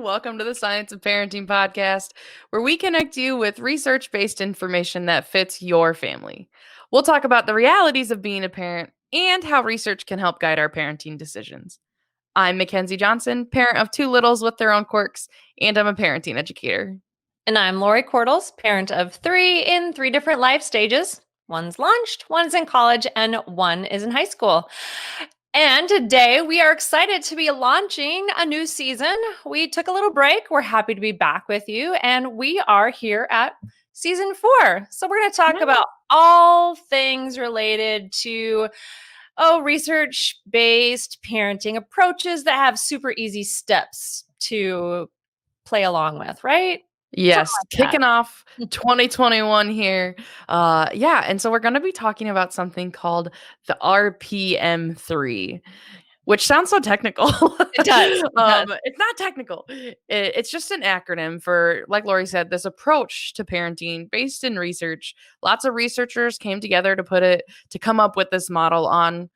Welcome to the Science of Parenting podcast, where we connect you with research based information that fits your family. We'll talk about the realities of being a parent and how research can help guide our parenting decisions. I'm Mackenzie Johnson, parent of two littles with their own quirks, and I'm a parenting educator. And I'm Lori Cordles, parent of three in three different life stages. One's launched, one's in college, and one is in high school. And today we are excited to be launching a new season. We took a little break. We're happy to be back with you. And we are here at season 4. So we're going to talk about all things related to research-based parenting approaches that have super easy steps to play along with, right? Yes, kicking off 2021 here. And so we're going to be talking about something called the RPM3, which sounds so technical. It does. It's not technical. It's just an acronym for, like Lori said, this approach to parenting based in research. Lots of researchers came together to come up with this model on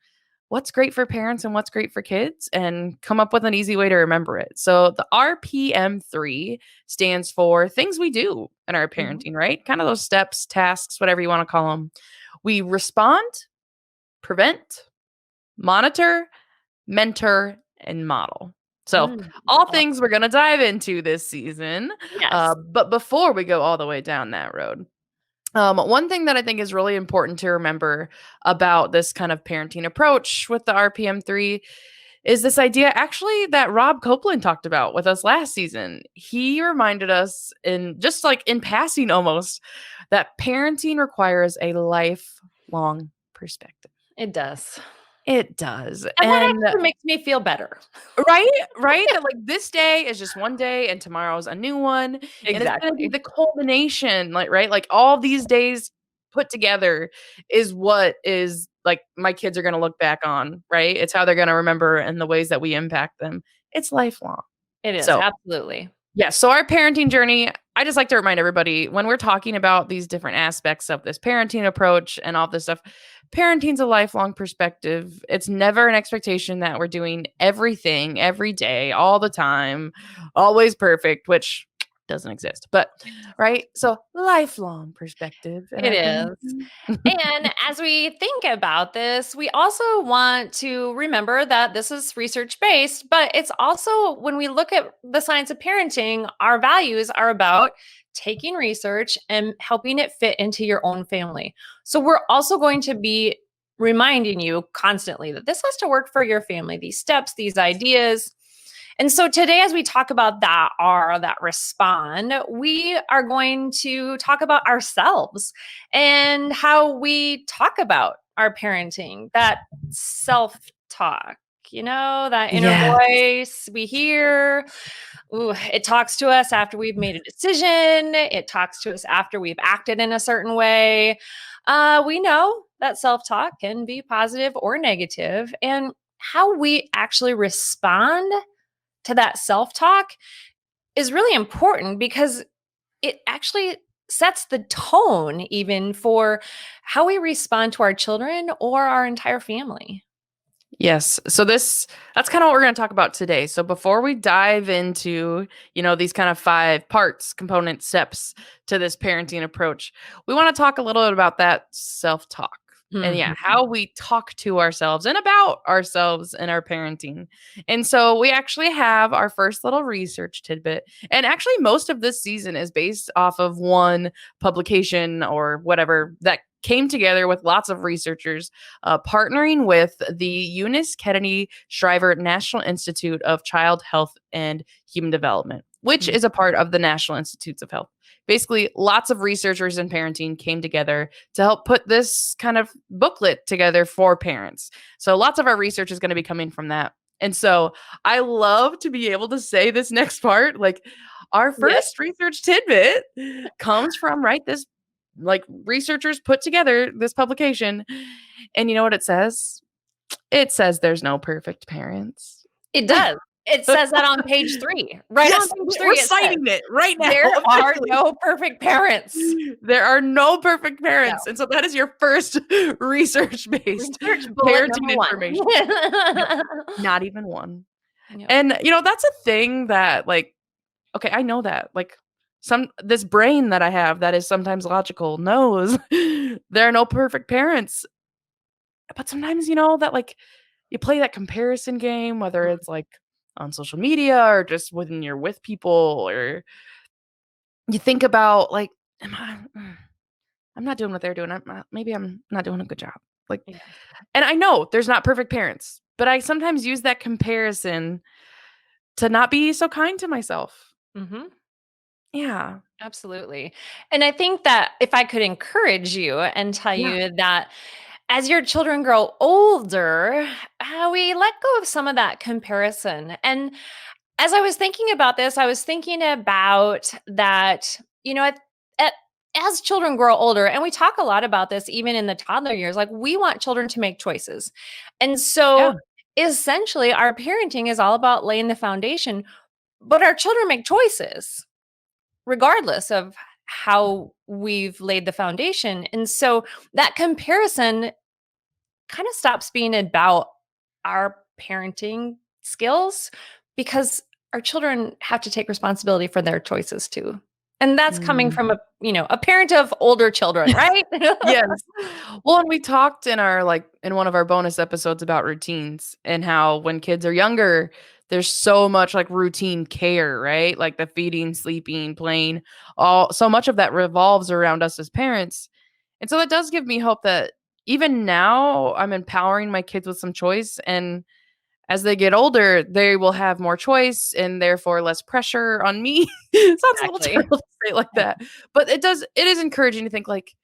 what's great for parents and what's great for kids and come up with an easy way to remember it. So the RPM3 stands for things we do in our parenting, right? Kind of those steps, tasks, whatever you want to call them. We respond, prevent, monitor, mentor, and model. So all things we're going to dive into this season. Yes. But before we go all the way down that road, one thing that I think is really important to remember about this kind of parenting approach with the RPM3 is this idea actually that Rob Copeland talked about with us last season. He reminded us in passing almost that parenting requires a lifelong perspective. It does. It does. And that actually makes me feel better. Right? That like this day is just one day and tomorrow's a new one. Exactly. And it's going to be the culmination, like all these days put together is what is like my kids are going to look back on, right? It's how they're going to remember and the ways that we impact them. It's lifelong. It is, absolutely. Yeah. So our parenting journey, I just like to remind everybody when we're talking about these different aspects of this parenting approach and all this stuff, parenting's a lifelong perspective. It's never an expectation that we're doing everything every day, all the time, always perfect, which doesn't exist. But right. So lifelong perspective. It is. And as we think about this, we also want to remember that this is research-based, but it's also when we look at the science of parenting, our values are about taking research and helping it fit into your own family. So we're also going to be reminding you constantly that this has to work for your family, these steps, these ideas. And so today, as we talk about that respond, we are going to talk about ourselves and how we talk about our parenting, that self-talk, that inner voice we hear. Ooh, it talks to us after we've made a decision. It talks to us after we've acted in a certain way. We know that self-talk can be positive or negative, and how we actually respond to that self-talk is really important because it actually sets the tone even for how we respond to our children or our entire family. Yes. So that's kind of what we're going to talk about today. So before we dive into, these kind of 5 parts, component steps to this parenting approach, we want to talk a little bit about that self-talk. And how we talk to ourselves and about ourselves in our parenting. And so we actually have our first little research tidbit. And actually, most of this season is based off of one publication or whatever that came together with lots of researchers partnering with the Eunice Kennedy Shriver National Institute of Child Health and Human Development, which is a part of the National Institutes of Health. Basically, lots of researchers in parenting came together to help put this kind of booklet together for parents. So lots of our research is going to be coming from that. And so I love to be able to say this next part, like our first research tidbit comes from, this like researchers put together this publication. And you know what it says? It says there's no perfect parents. It does. It says that on page 3. Right on page 3. We're citing it right now. There are no perfect parents. There are no perfect parents. No. And so that is your first research-based parenting information. Not even one. Yep. And, that's a thing that, okay, I know that. Like this brain that I have that is sometimes logical knows there are no perfect parents. But sometimes, that like you play that comparison game, whether Mm, it's like on social media or just when you're with people, or you think about like, am I, I'm not doing what they're doing. Maybe I'm not doing a good job. Like, yes. and I know there's not perfect parents, but I sometimes use that comparison to not be so kind to myself. Mhm. Yeah. Absolutely. And I think that if I could encourage you and tell Yeah. you that as your children grow older, we let go of some of that comparison. And as I was thinking about this, I was thinking about that, at, as children grow older, and we talk a lot about this even in the toddler years, like we want children to make choices. And Yeah. so essentially, our parenting is all about laying the foundation, but our children make choices regardless of how we've laid the foundation. And so that comparison kind of stops being about our parenting skills because our children have to take responsibility for their choices too. And that's coming Mm. from a parent of older children, right? Yes. Well, and we talked in one of our bonus episodes about routines and how when kids are younger, there's so much like routine care, right? Like the feeding, sleeping, playing, all so much of that revolves around us as parents. And so that does give me hope that even now I'm empowering my kids with some choice, and as they get older, they will have more choice and therefore less pressure on me. It sounds a little Exactly. terrible to say it like that, but it is encouraging to think like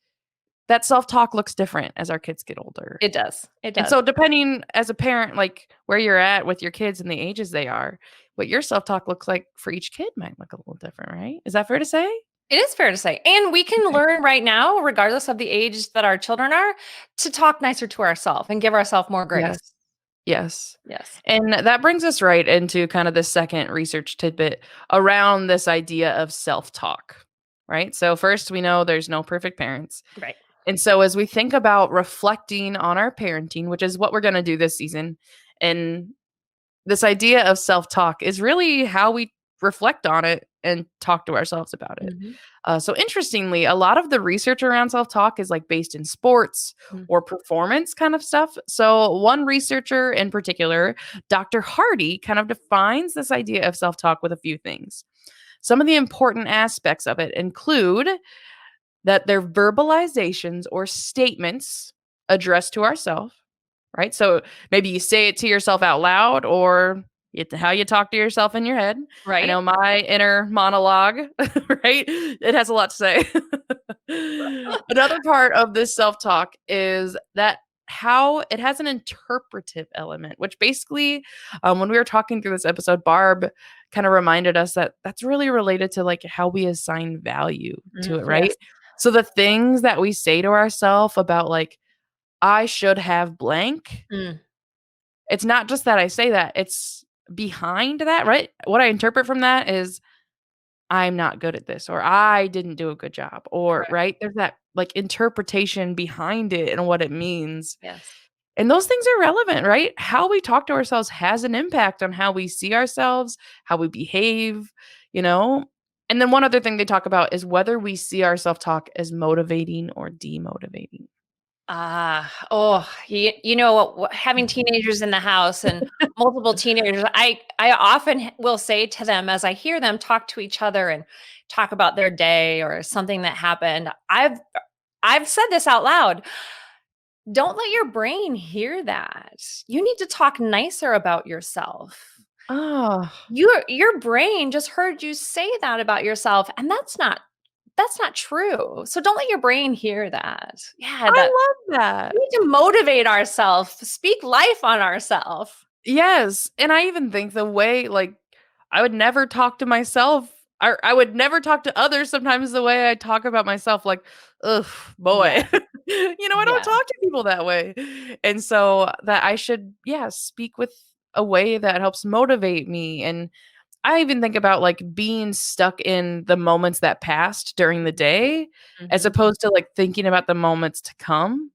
that self-talk looks different as our kids get older. It does. It And does. so depending as a parent, like where you're at with your kids and the ages they are, what your self-talk looks like for each kid might look a little different, right? Is that fair to say? It is fair to say. And we can Okay. learn right now, regardless of the age that our children are, to talk nicer to ourselves and give ourselves more grace. Yes. Yes. Yes. And that brings us right into kind of the second research tidbit around this idea of self-talk, right? So first, we know there's no perfect parents. Right. And so as we think about reflecting on our parenting, which is what we're going to do this season, and this idea of self-talk is really how we reflect on it and talk to ourselves about it. Mhm. So interestingly, a lot of the research around self-talk is like based in sports Mm. or performance kind of stuff. So one researcher in particular, Dr. Hardy, kind of defines this idea of self-talk with a few things. Some of the important aspects of it include that they're verbalizations or statements addressed to ourselves, right? So maybe you say it to yourself out loud, or it's how you talk to yourself in your head. I Right? know my inner monologue, right? It has a lot to say. Another part of this self talk is that how it has an interpretive element, which basically, when we were talking through this episode, Barb kind of reminded us that that's really related to like how we assign value to it, right? Yes. So the things that we say to ourselves about like, I should have blank, Mm. it's not just that I say that, it's behind that, right? What I interpret from that is I'm not good at this, or I didn't do a good job, or Correct. right? There's that like interpretation behind it and what it means. Yes. And those things are relevant, right? How we talk to ourselves has an impact on how we see ourselves, how we behave, you know? And then one other thing they talk about is whether we see our self talk as motivating or demotivating. You know what? Having teenagers in the house and multiple teenagers, I often will say to them as I hear them talk to each other and talk about their day or something that happened. I've said this out loud. Don't let your brain hear that. You need to talk nicer about yourself. Oh, Your brain just heard you say that about yourself, and that's not true. So don't let your brain hear that. Yeah, that I love that. we need to motivate ourselves, speak life on ourselves. Yes, and I even think the way like, I would never talk to myself, or I would never talk to others sometimes the way I talk about myself, like, "Ugh, boy." Yes, I don't yes. talk to people that way. And so that I should, yeah, speak with a way that helps motivate me, and I even think about, like, being stuck in the moments that passed during the day, as Mhm. opposed to, like, thinking about the moments to come.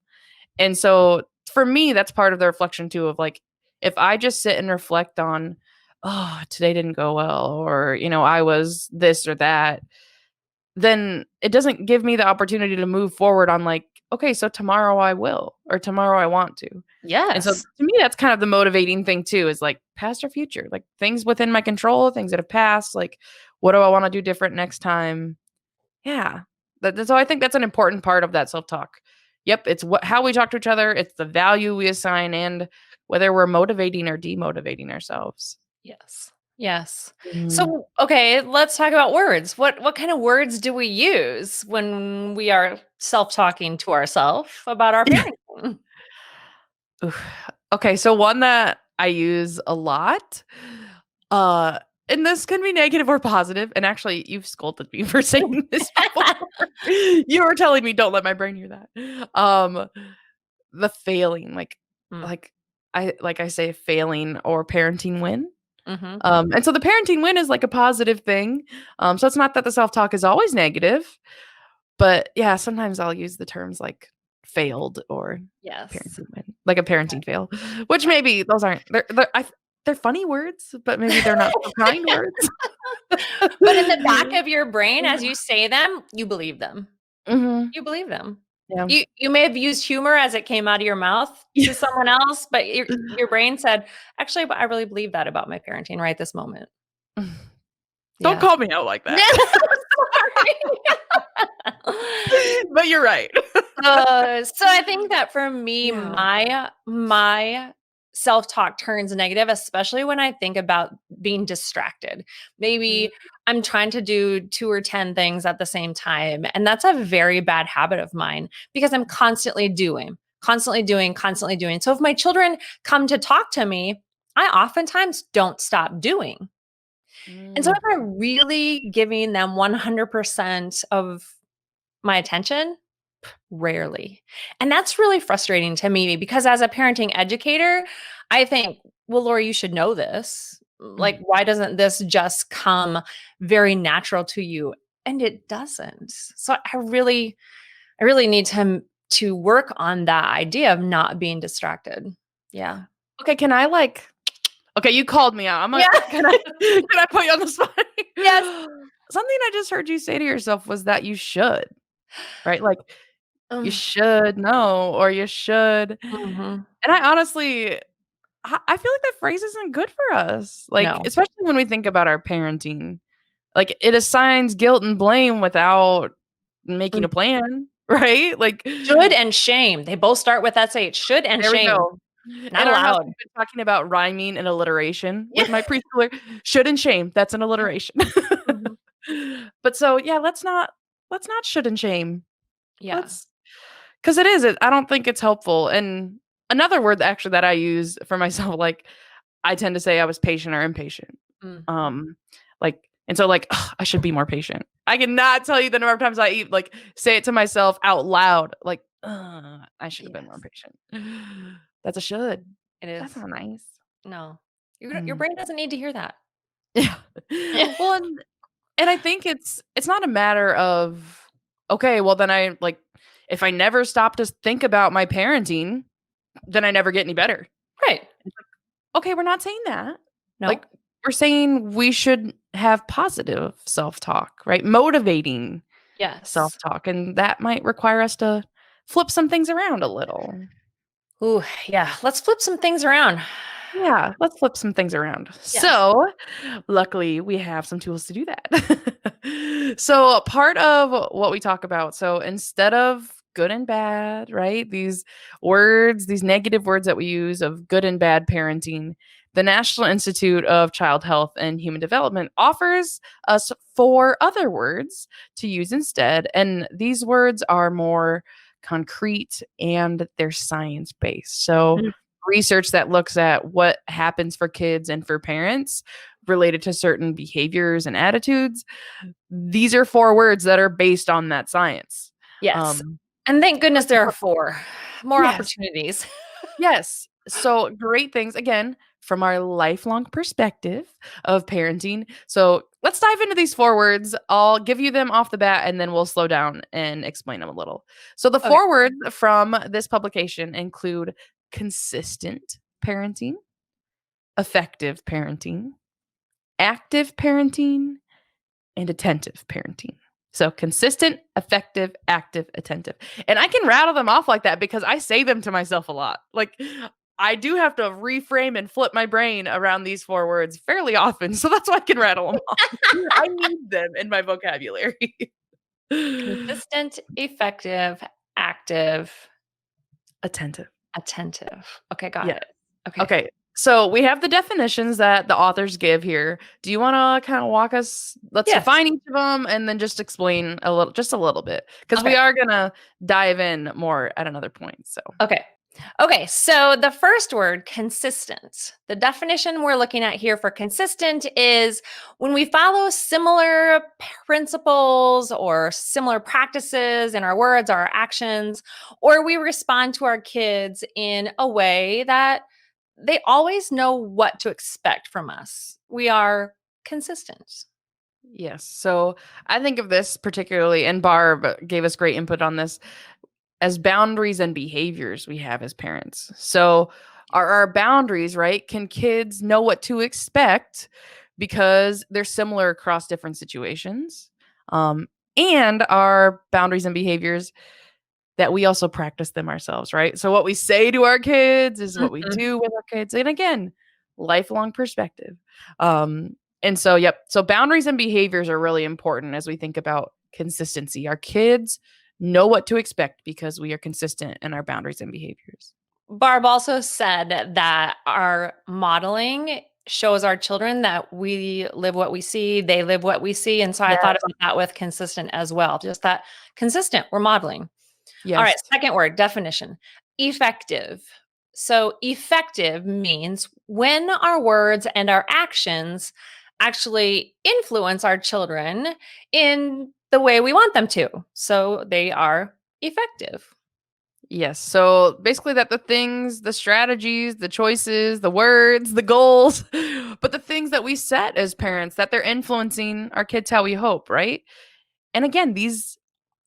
And so for me, that's part of the reflection too of like, if I just sit and reflect on, oh, today didn't go well, or, I was this or that, then it doesn't give me the opportunity to move forward on like, okay, so tomorrow I will, or tomorrow I want to. And so Yes. to me, that's kind of the motivating thing too, is like past or future, like things within my control, things that have passed, like what do I want to do different next time? Yeah. So I think that's an important part of that self-talk. Yep, it's how we talk to each other, it's the value we assign, and whether we're motivating or demotivating ourselves. Yes. Yes. Mhm. So, okay, let's talk about words. What kind of words do we use when we are self-talking to ourselves about our parenting? Oof. Okay, so one that I use a lot, uh, and this can be negative or positive, and actually you've scolded me for saying this before. You were telling me don't let my brain hear that. The failing, Mm, like I say failing or parenting win. mhm. And so the parenting win is like a positive thing. So it's not that the self-talk is always negative, but yeah, sometimes I'll use the terms like failed or Yes. parenting win, like a Okay. parenting fail, which Yeah. maybe those aren't they're funny words, but maybe they're not so kind words. But in the back of your brain, as you say them, you believe them. Mhm. You believe them. Yeah. You may have used humor as it came out of your mouth to someone else, but your brain said, "Actually, but I really believe that about my parenting right this moment." Don't Yeah. call me out like that. Sorry. But you're right. So I think that for me, Yeah. my self-talk turns negative, especially when I think about being distracted. Mm, Maybe I'm trying to do 2 or 10 things at the same time, and that's a very bad habit of mine because I'm constantly doing, constantly doing, constantly doing. So if my children come to talk to me, I oftentimes don't stop doing. And so mm, if I'm really giving them 100% of my attention, rarely. And that's really frustrating to me because as a parenting educator, I think, well, Lori, you should know this. mm. Like, why doesn't this just come very natural to you? And it doesn't. So I really need to work on that idea of not being distracted. Yeah. Okay, can I okay, you called me out. Yeah. Can I can I put you on the spot? Yes. Something I just heard you say to yourself was that you should, right? Like, you Mm, should know or you should. mhm. And I honestly I feel like that phrase isn't good for us. Like, No. especially when we think about our parenting. Like, it assigns guilt and blame without making Mm. a plan, right? Like, Should and shame. They both start with SH. Should and there we shame. go. Not In our house, allowed. we've been talking about rhyming and alliteration Yeah. with my preschooler. Should and shame, that's an alliteration. Mhm. But so, yeah, let's not should and shame. Yeah. Let's 'Cause I don't think it's helpful, and another word actually that I use for myself, like, I tend to say I was patient or impatient. Mm. Um, and so, like, ugh, I should be more patient. I cannot tell you the number of times say it to myself out loud, like, I should have been more Yes. patient." That's a should. It That's is. not nice. No. Your Mm. brain doesn't need to hear that. Yeah. Well, and I think it's not a matter of, okay, well, then if I never stop to think about my parenting, then I never get any better. Right. Okay, we're not saying that. No? Like, we're saying we should have positive self-talk, right? Motivating Yes. self-talk, and that might require us to flip some things around a little. Ooh, yeah. Let's flip some things around. Yeah, let's flip some things around. Yes. So, luckily, we have some tools to do that. So, part of what we talk about, so instead of good and bad, right? These negative words that we use of good and bad parenting, the National Institute of Child Health and Human Development offers us four other words to use instead. And these words are more concrete and they're science based. So, Mm. research that looks at what happens for kids and for parents related to certain behaviors and attitudes. These are four words that are based on that science. Yes. Um, And thank goodness first and there are foremost, 4. More yes, opportunities. yes. So great things again from our lifelong perspective of parenting. So let's dive into these four words. I'll give you them off the bat and then we'll slow down and explain them a little. So the Okay. four words from this publication include consistent parenting, effective parenting, active parenting and attentive parenting. So consistent, effective, active, attentive. And I can rattle them off like that because I say them to myself a lot. Like I do have to reframe and flip my brain around these four words fairly often. So that's why I can rattle them off. I need them in my vocabulary. Consistent, effective, active, Attentive. attentive. Okay, got Yeah. it. Okay. Okay. So we have the definitions that the authors give here. Do you want to kind of walk us? Let's Yes. define each of them and then just explain just a little bit, because we Okay. are gonna dive in more at another point. So Okay. Okay. So the first word, consistent. The definition we're looking at here for consistent is when we follow similar principles or similar practices in our words, our actions, or we respond to our kids in a way that they always know what to expect from us. We are consistent. yes, so I think of this particularly, and Barb gave us great input on this, as boundaries and behaviors we have as parents. So are our boundaries, right? Can kids know what to expect because they're similar across different situations? Um, and our boundaries and behaviors that we also practice them ourselves, right? So what we say to our kids is what we Mhm. do with our kids. And again, lifelong perspective. And so, yep. So boundaries and behaviors are really important as we think about consistency. Our kids know what to expect because we are consistent in our boundaries and behaviors. Barb also said that our modeling shows our children that we live what we see, they live what we see. And so I thought Yes. about that with consistent as well. Just that consistent, we're modeling. All right, Yes. second word, definition effective. So, effective means when our words and our actions actually influence our children in the way we want them to. So, they are effective. Yes. So basically, that the things, the strategies, the choices, the words, the goals, but the things that we set as parents, that they're influencing our kids how we hope, right? And again,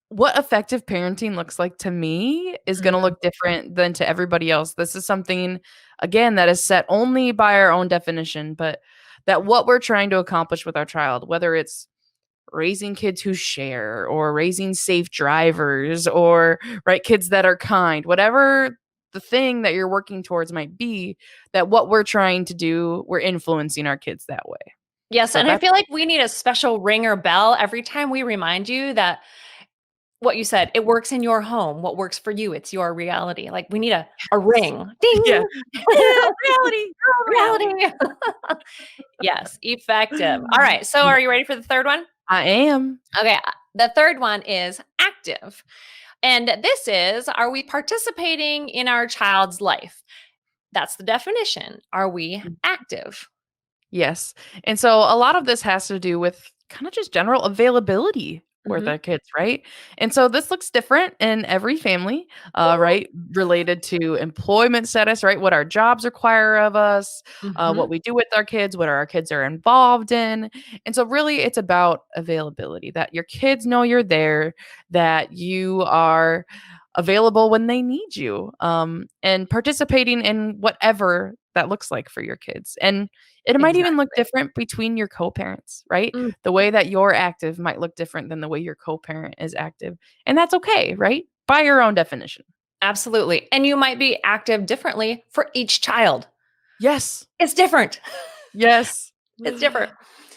what effective parenting looks like to me is going to Mhm. look different than to everybody else. This is something, again, that is set only by our own definition, but that what we're trying to accomplish with our child, whether it's raising kids who share or raising safe drivers or right kids that are kind, whatever the thing that you're working towards might be, that what we're trying to do, we're influencing our kids that way. Yes, So and I that's feel like we need a special ring or bell every time we remind you that what you said, it works in your home. What works for you, it's your reality. Like we need a ring. yeah. Ding. Yeah, reality, girl, reality. Reality. Yes, effective. All right. So Yeah, are you ready for the third one? I am. Okay. The third one is active. And this is, are we participating in our child's life? That's the definition. Are we active? Yes. And so a lot of this has to do with kind of just general availability with Mhm. our kids, right? And so this looks different in every family, right? Related to employment status, right? What our jobs require of us, what Mhm. we do with our kids, what our kids are involved in. And so really it's about availability, that your kids know you're there, that you are available when they need you, and participating in whatever that looks like for your kids. And it might even look Exactly. different between your co-parents, right? Mm, The way that you're active might look different than the way your co-parent is active. And that's okay, right? By your own definition. absolutely. And you might be active differently for each child. Yes. It's different. Yes. It's different.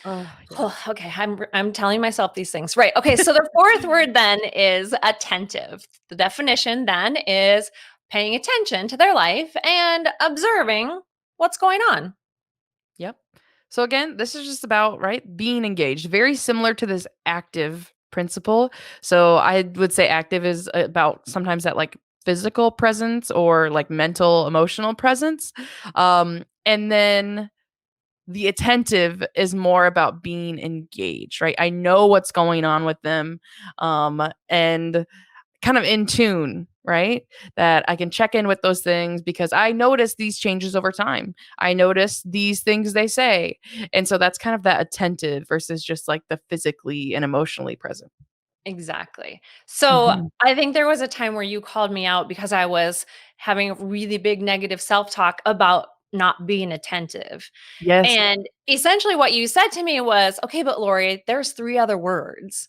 Oh, Oh, yes. okay, I'm telling myself these things. Right. Okay, so the fourth word then is attentive. The definition then is paying attention to their life and observing what's going on. Yep. So again, this is just about, right, being engaged. Very similar to this active principle. So I would say active is about sometimes that like physical presence or like mental, emotional presence. And then the attentive is more about being engaged, right? I know what's going on with them, and kind of in tune, right? That I can check in with those things because I notice these changes over time. I notice these things they say. And so that's kind of that attentive versus just like the physically and emotionally present. Exactly. So Mhm. I think there was a time where you called me out because I was having a really big negative self-talk about not being attentive. Yes. And essentially what you said to me was, okay, but Lori, there's 3 other words.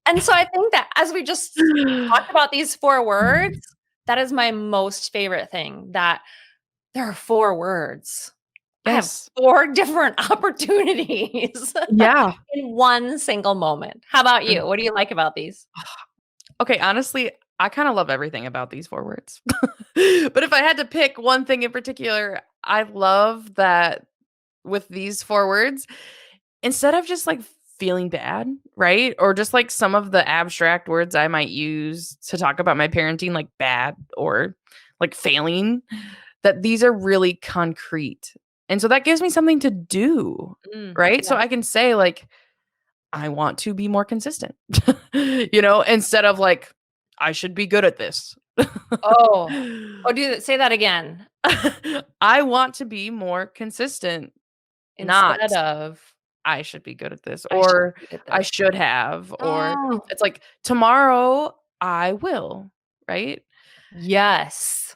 And so I think that as we just talked about these 4 words, that is my most favorite thing, that there are 4 words. I have Yes. 4 different opportunities Yeah. in one single moment. How about Mm. you? What do you like about these? Okay, honestly, I kinda love everything about these 4 words. But if I had to pick one thing in particular, I love that with these 4 words, instead of just, like, feeling bad, right? Or just, like, some of the abstract words I might use to talk about my parenting, like bad or, like, failing, that these are really concrete. And so that gives me something to do, right? So Yes. I can say, like, I want to be more consistent, instead of like, I should be good at this. Oh. Oh, say that again. I want to be more consistent, not Instead of, I should be good at this "I should or be good at I this." should have, or Oh, it's like tomorrow I will, right? yes.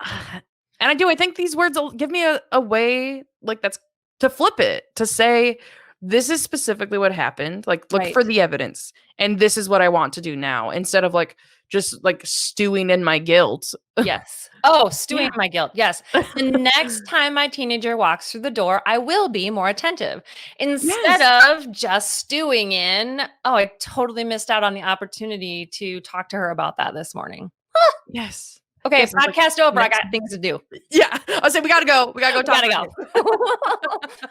And I do. I think these words will give me a way like that's to flip it to say, this is specifically what happened. Like, look Right. for the evidence. And this is what I want to do now instead of like just like stewing in my guilt. Yes. Oh, stewing Yeah. in my guilt. Yes. The next time my teenager walks through the door, I will be more attentive instead Yes. of just stewing in. Oh, I totally missed out on the opportunity to talk to her about that this morning. Yes. Okay, Yes. It's like podcast over. I next. got things to do. Yeah. I'll say we gotta go. We gotta go We talk gotta about go. it.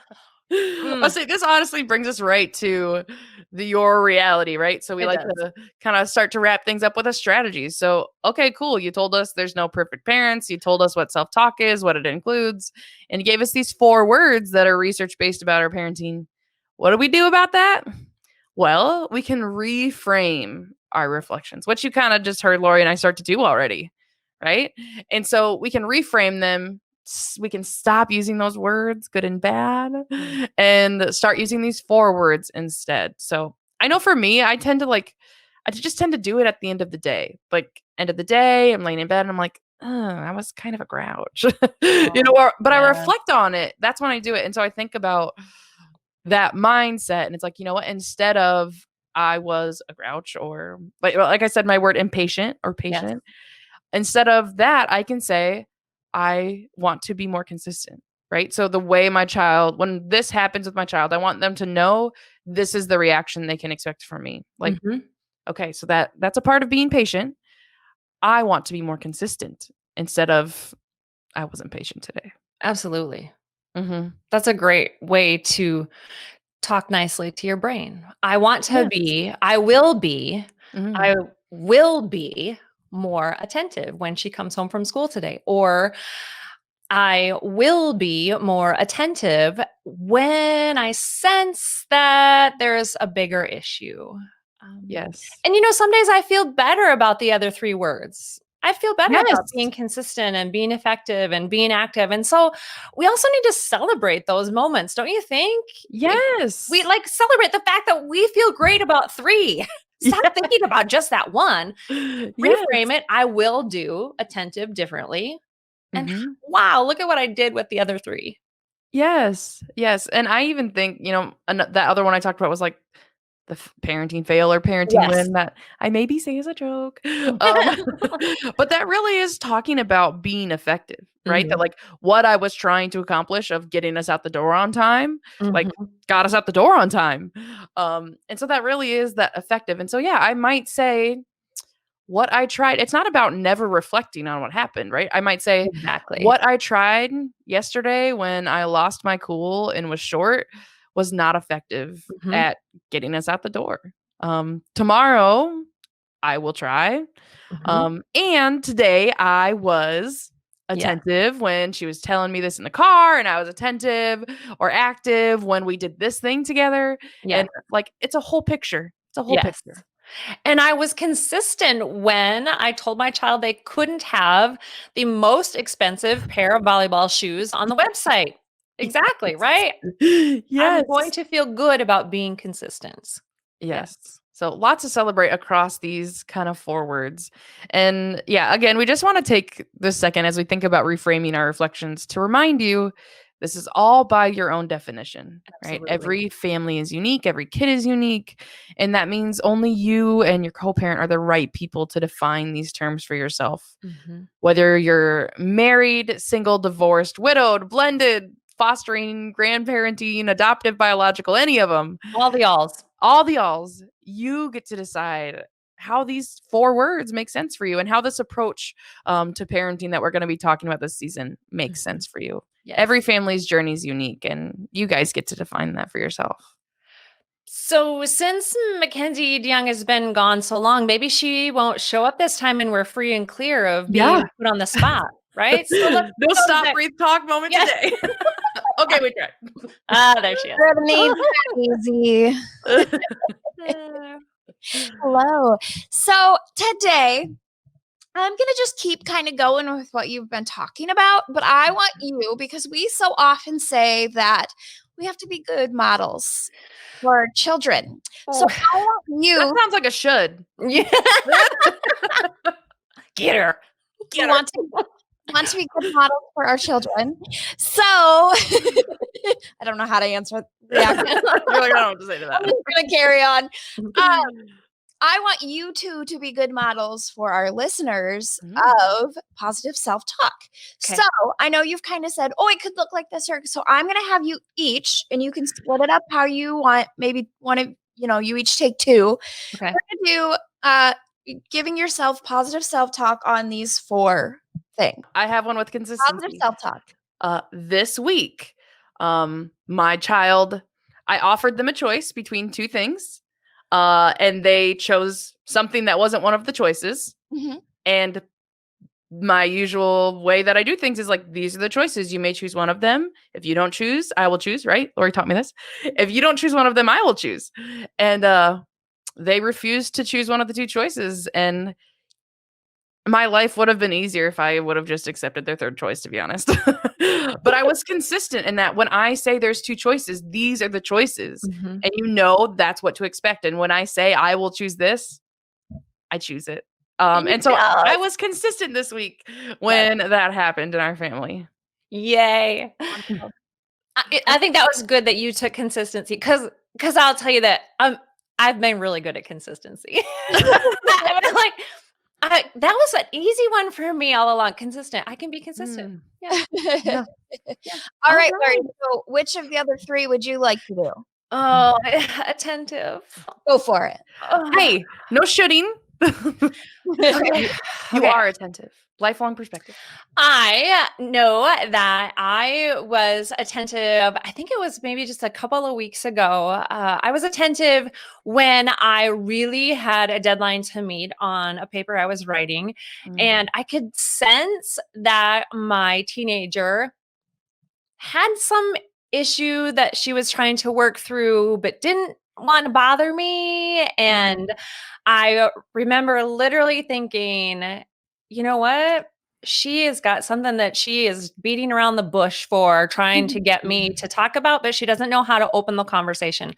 I'll Mm, say this honestly brings us right to your reality, right? So we it like does. to kind of start to wrap things up with a strategy. So, okay, cool. You told us there's no perfect parents. You told us what self talk is, what it includes, and you gave us these 4 words that are research based about our parenting. What do we do about that? Well, we can reframe our reflections, which you kind of just heard Lori and I start to do already, right? And so we can reframe them. We can stop using those words, good and bad, and start using these 4 words instead. So I know for me, I just tend to do it at the end of the day. Like, end of the day, I'm laying in bed and I'm like, oh, I was kind of a grouch, Oh, but I yeah. reflect on it. That's when I do it. And so I think about that mindset and it's like, you know what, instead of I was a grouch or like I said, my word impatient or Yes. patient, instead of that I can say I want to be more consistent, right? So the way my child, when this happens with my child, I want them to know this is the reaction they can expect from me. Like, Mhm. okay, so that's a part of being patient. I want to be more consistent instead of I wasn't patient today. Absolutely. Mhm. That's a great way to talk nicely to your brain. Yes. I Mhm. will be more attentive when she comes home from school today. Or I will be more attentive when I sense that there's a bigger issue. Um, Yes. and some days I feel better about the other 3 words. I feel better about Yes. being consistent and being effective and being active. And so we also need to celebrate those moments, don't you think? We Yes. like celebrate the fact that we feel great about 3. Stop Yeah. thinking about just that one. Yes. Reframe it. I will do attentive differently. And Mhm. wow, look at what I did with the other 3. Yes. Yes, and I even think, that other one I talked about was, like, the parenting fail or parenting Yes. win that I maybe say as a joke, but that really is talking about being effective, right? That, Mhm. like, what I was trying to accomplish of getting us out the door on time, like, Mhm. got us out the door on time, and so that really is that effective, and so, yeah, I might say what I tried, it's not about never reflecting on what happened, right? I might say, Exactly. what I tried yesterday when I lost my cool and was short was not effective Mhm. at getting us out the door. Tomorrow I will try. Mhm. And today I was Yeah. attentive when she was telling me this in the car, and I was attentive or active when we did this thing together. Yeah. And like, it's a whole picture. It's a whole Yes. picture. And I was consistent when I told my child they couldn't have the most expensive pair of volleyball shoes on the website. Exactly, Yes. right? I'm going Yes. to feel good about being consistent. Yeah. Yes. So lots to celebrate across these kind of forwards. And yeah, again, we just want to take this second as we think about reframing our reflections to remind you This is all by your own definition, right? Absolutely. Every family is unique, every kid is unique, and that means only you and your co-parent are the right people to define these terms for yourself. Mhm. Whether you're married, single, divorced, widowed, blended, fostering, grandparenting, adoptive, biological, any of them, All the alls. all the alls, you get to decide how these 4 words make sense for you and how this approach to parenting that we're going to be talking about this season makes Mhm. sense for you. Yes. Every family's journey is unique, and you guys get to define that for yourself. So since Mackenzie DeYoung has been gone so long, maybe she won't show up this time and we're free and clear of being put on the spot, right? So let's No go stop, back. breathe, talk moment Yes. today. Okay, we tried. There she is. Easy. Hello. So today I'm going to just keep kind of going with what you've been talking about, but I want you, because we so often say that we have to be good models for our children. So I want That you sounds like a should. Yeah. Get her. to want to be good models for our children. So I don't know how to answer react. You're like, I don't know what to say to I'm that. just going to carry on. I want you two to be good models for our listeners of positive self-talk. Okay. So I know you've kind of said, oh, it could look like this. So I'm going to have you each, and you can split it up how you want. Maybe one of, you each take 2. Okay. We're going to do giving yourself positive self-talk on these 4 things. I have one with consistency. Positive self-talk. This week, my child, I offered them a choice between 2 things. And they chose something that wasn't one of the choices. Mm-hmm. And my usual way that I do things is like, these are the choices. You may choose one of them. If you don't choose, I will choose, right? Lori taught me this. If you don't choose one of them, I will choose. And they refused to choose one of the 2 choices. And my life would have been easier if I would have just accepted their 3rd choice, to be honest. But I was consistent in that when I say there's 2 choices, these are the choices. Mhm. And that's what to expect. And when I say I will choose this, I choose it. And so I was consistent this week when that happened in our family. Yay. I think that was good that you took consistency because I'll tell you that I've been really good at consistency. That was an easy one for me all along. Consistent. I can be consistent. Yeah. All right, Lori. So which of the other 3 would you like to do? Oh, attentive. Go for it. Hey, no shooting. Okay. You are attentive. Lifelong perspective. I know that I was attentive. I think it was maybe just a couple of weeks ago. I was attentive when I really had a deadline to meet on a paper I was writing. And I could sense that my teenager had some issue that she was trying to work through, but didn't want to bother me. And I remember literally thinking, you know what? She has got something that she is beating around the bush for, trying to get me to talk about, but she doesn't know how to open the conversation.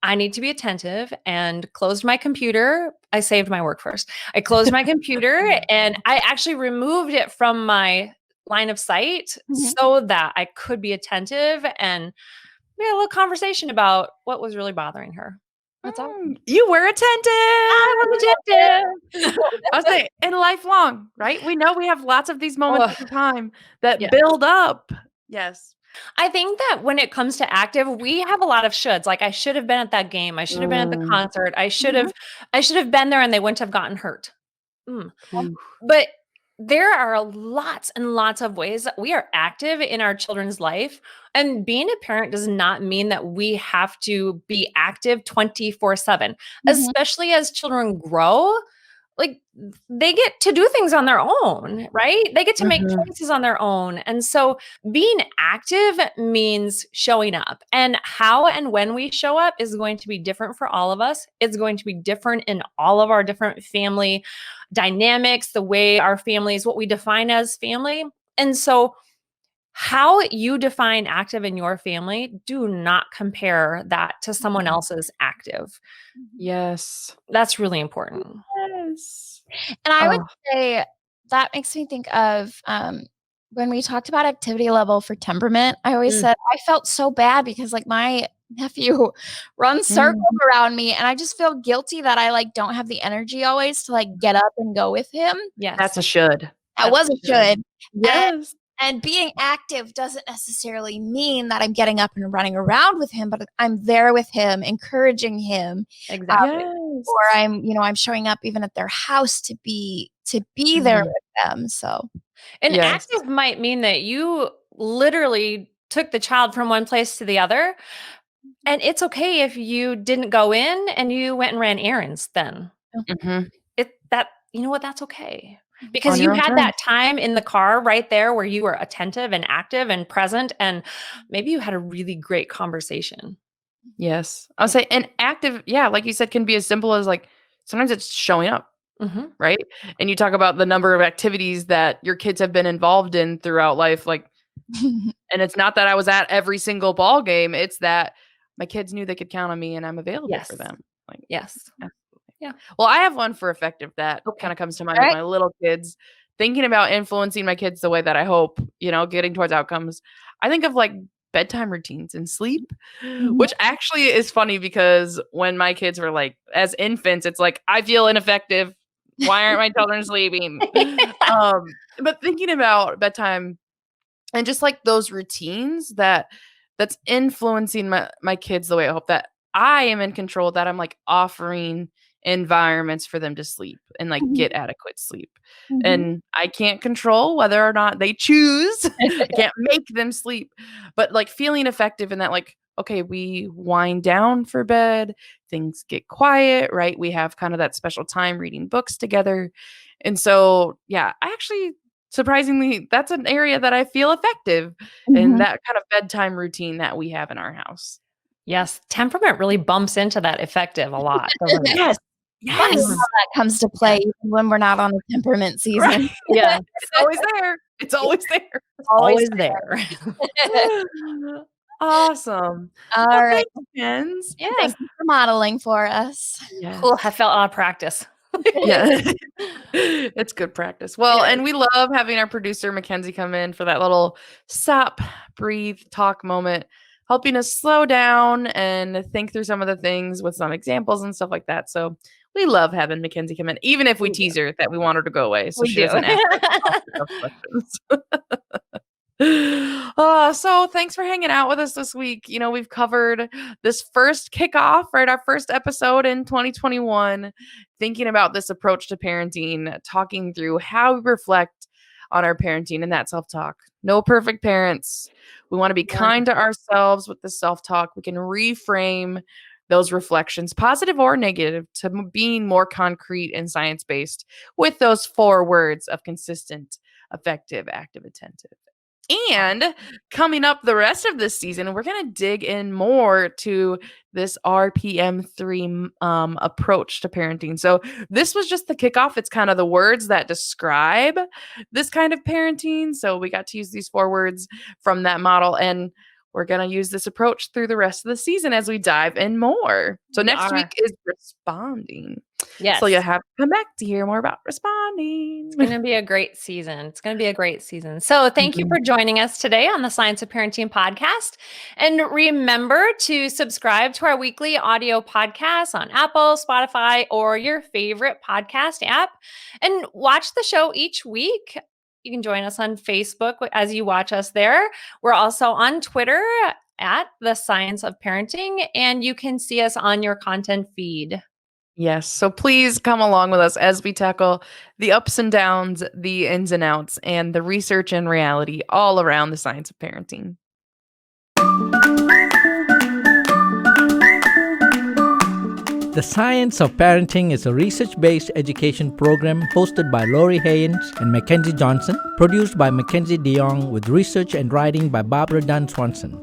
I need to be attentive and closed my computer. I saved my work first. I closed my computer and I actually removed it from my line of sight so that I could be attentive and we had a little conversation about what was really bothering her. That's all. You were attentive. I was attentive. I was saying, and lifelong, right? We know we have lots of these moments of time that Yeah. build up. Yes. I think that when it comes to active, we have a lot of shoulds. Like I should have been at that game. I should have been at the concert. I should have been there and they wouldn't have gotten hurt. But there are lots and lots of ways that we are active in our children's life. And being a parent does not mean that we have to be active 24/7, especially as children grow. Like they get to do things on their own, right? They get to make choices on their own. And so being active means showing up. And how and when we show up is going to be different for all of us. It's going to be different in all of our different family dynamics, the way our families, what we define as family. And so how you define active in your family, do not compare that to someone else's active. Yes. That's really important. Yes. And I would say that makes me think of when we talked about activity level for temperament, I always said I felt so bad because like my nephew runs circles around me and I just feel guilty that I like don't have the energy always to like get up and go with him. Yes. That's a should. I was a should. Yes. And being active doesn't necessarily mean that I'm getting up and running around with him, but I'm there with him, encouraging him. Exactly. Or I'm showing up even at their house to be there with them. So, and active might mean that you literally took the child from one place to the other. And it's okay if you didn't go in and you went and ran errands then. You know what? That's okay. Because you had that time in the car right there where you were attentive and active and present, and maybe you had a really great conversation. Yes. I'll say, and active, like you said, can be as simple as like, sometimes it's showing up, right? And you talk about the number of activities that your kids have been involved in throughout life. Like, and it's not that I was at every single ball game. It's that my kids knew they could count on me and I'm available for them. Like, yes. Yeah. Well, I have one for effective that kind of comes to mind with my little kids. Thinking about influencing my kids the way that I hope, getting towards outcomes. I think of like bedtime routines and sleep, which actually is funny because when my kids were like, as infants, it's like, I feel ineffective. Why aren't my children sleeping? But thinking about bedtime and just like those routines that's influencing my kids the way I hope, that I am in control, that I'm like offering environments for them to sleep and like get adequate sleep. And I can't control whether or not they choose. I can't make them sleep, but like feeling effective in that, like, okay, we wind down for bed, things get quiet, right? We have kind of that special time reading books together. And so, I actually, surprisingly, that's an area that I feel effective in, that kind of bedtime routine that we have in our house. Yes. Temperament really bumps into that effective a lot. Yes. Funny how that comes to play even when we're not on the temperament season. Right. Yeah. It's always there. It's always there. Always there. Awesome. All right. Thanks, yes. Thank you for modeling for us. Yes. Cool. I felt out of practice. Yeah. It's good practice. Well, and we love having our producer Mackenzie come in for that little stop, breathe, talk moment, helping us slow down and think through some of the things with some examples and stuff like that. So we love having Mackenzie come in, even if we tease her that we want her to go away. So she doesn't ask questions. So thanks for hanging out with us this week. We've covered this first kickoff, right? Our first episode in 2021, thinking about this approach to parenting, talking through how we reflect on our parenting and that self-talk. No perfect parents. We want to be kind to ourselves with the self-talk. We can reframe those reflections, positive or negative, to being more concrete and science-based with those 4 words of consistent, effective, active, attentive. And coming up the rest of this season, we're going to dig in more to this RPM3 approach to parenting. So this was just the kickoff. It's kind of the words that describe this kind of parenting. So we got to use these 4 words from that model, and we're going to use this approach through the rest of the season as we dive in more. So next week is responding. Yes. So you'll have to come back to hear more about responding. It's going to be a great season. So thank you for joining us today on the Science of Parenting podcast. And remember to subscribe to our weekly audio podcasts on Apple, Spotify, or your favorite podcast app, and watch the show each week. You can join us on Facebook as you watch us there. We're also on Twitter at The Science of Parenting, and you can see us on your content feed. Yes. So please come along with us as we tackle the ups and downs, the ins and outs, and the research and reality all around the science of parenting. The Science of Parenting is a research-based education program hosted by Lori Haynes and Mackenzie Johnson, produced by Mackenzie DeYoung with research and writing by Barbara Dunn Swanson.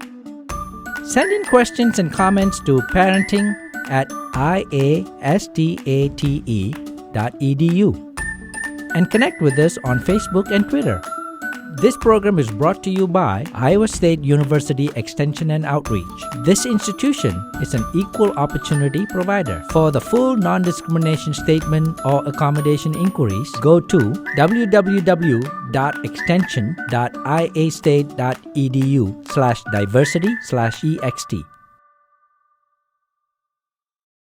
Send in questions and comments to parenting@iastate.edu and connect with us on Facebook and Twitter. This program is brought to you by Iowa State University Extension and Outreach. This institution is an equal opportunity provider. For the full non-discrimination statement or accommodation inquiries, go to www.extension.iastate.edu/diversity/ext.